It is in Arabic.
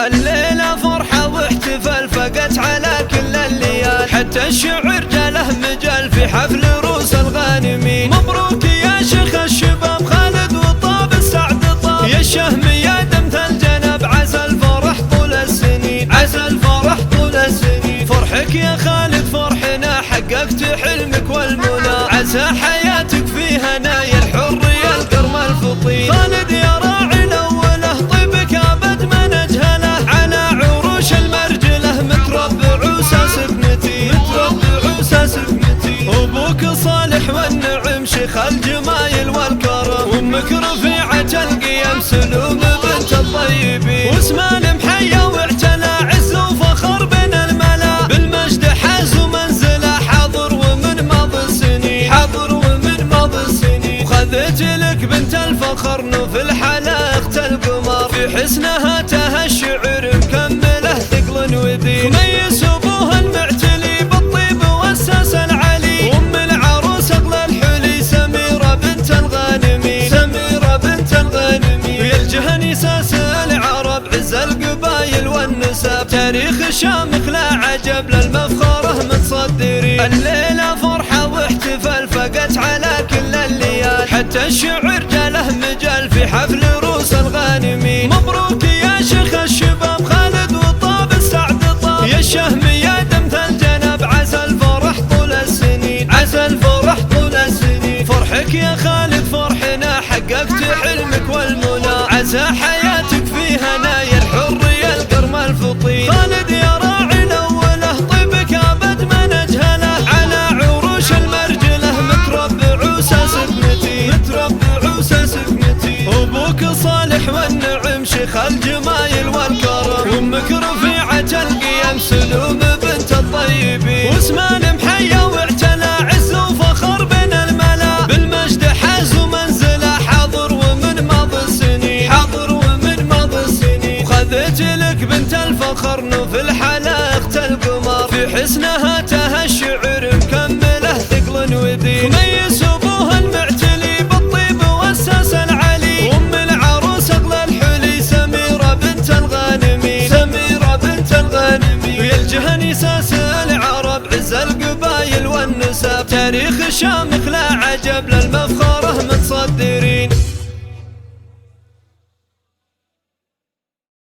الليلة فرحة واحتفال فقت على كل الليال، حتى الشعر جاله مجال في حفل روس الغانمين. مبروك يا شيخ الشباب خالد وطاب السعد طاب، يا الشهم يا دمث الجنب عسى الفرح طول السنين، عسى الفرح طول السنين. فرحك يا خالد فرحنا حققت حلمك والمنى، عسى حياتك في هنايا الحرية الكرم الفطين. خالد يا راعي الأوله طيبك أبد ما نجهله، على عروش المرجله متربع وساس ابنتي، متربع وساس ابنتي. أبوك صالح والنعم شيخ الجمايل والكرم، وأمك رفيعة القيم سلوم بنت الطيبين. واسمان محيا واعتلى عز وفخر بين الملا، بالمجد حاز ومنزله حاضر ومن ماضي السنين، حاضر ومن ماضي السنين. وخذت لك بنت الفخر نوف الحلاقة القمر، في حسنها تاه الشعر مكمله ثقل ودين. ميس ابوها المعتلي بالطيب والساس العلي، وام العروس اغلى الحلي سميرة بنت الغانمين، سميرة بنت الغانمين. ويلجهني ساس العرب عز القبايل والنسب، تاريخ شامخ لا عجب للمفخره متصدرين. الليلة فرحة واحتفال فقت على كل الليال، حتى الشعر جاله مجال في حفل روس الغانمين. مبروك يا شيخ الشباب خالد وطاب السعد طاب، يا الشهم يا دمث الجنب عسى الفرح طول السنين، عسى الفرح طول السنين. فرحك يا خالد فرحنا حققت حلمك والمنى، عسى حياتك في هنايا الحرية الكرم الفطين. خالد يا راعي الأوله طيبك أبد ما نجهله، على عروش المرجله متربع وساس ابنتي، متربع وساس ابنتي. أبوك صالح والنعم شيخ الجمايل والكرم، وأمك رفيعة القيم سلوم بنت الطيبين. واسمان محيا واعتلى عز وفخر بين الملا، بالمجد حاز ومنزله حاضر ومن ماضي السنين، حاضر ومن ماضي السنين. وخذت لك بنت الفخر نوف الحلاقة القمر، في حسنها تاه الشعر مكمله ثقل ودين. ميس ابوها المعتلي بالطيب والساس العلي، وام العروس اغلى الحلي سميرة بنت الغانمين، سميرة بنت الغانمين. ويلجهني ساس العرب عز القبايل والنسب، تاريخ شامخ لا عجب للمفخره متصدر.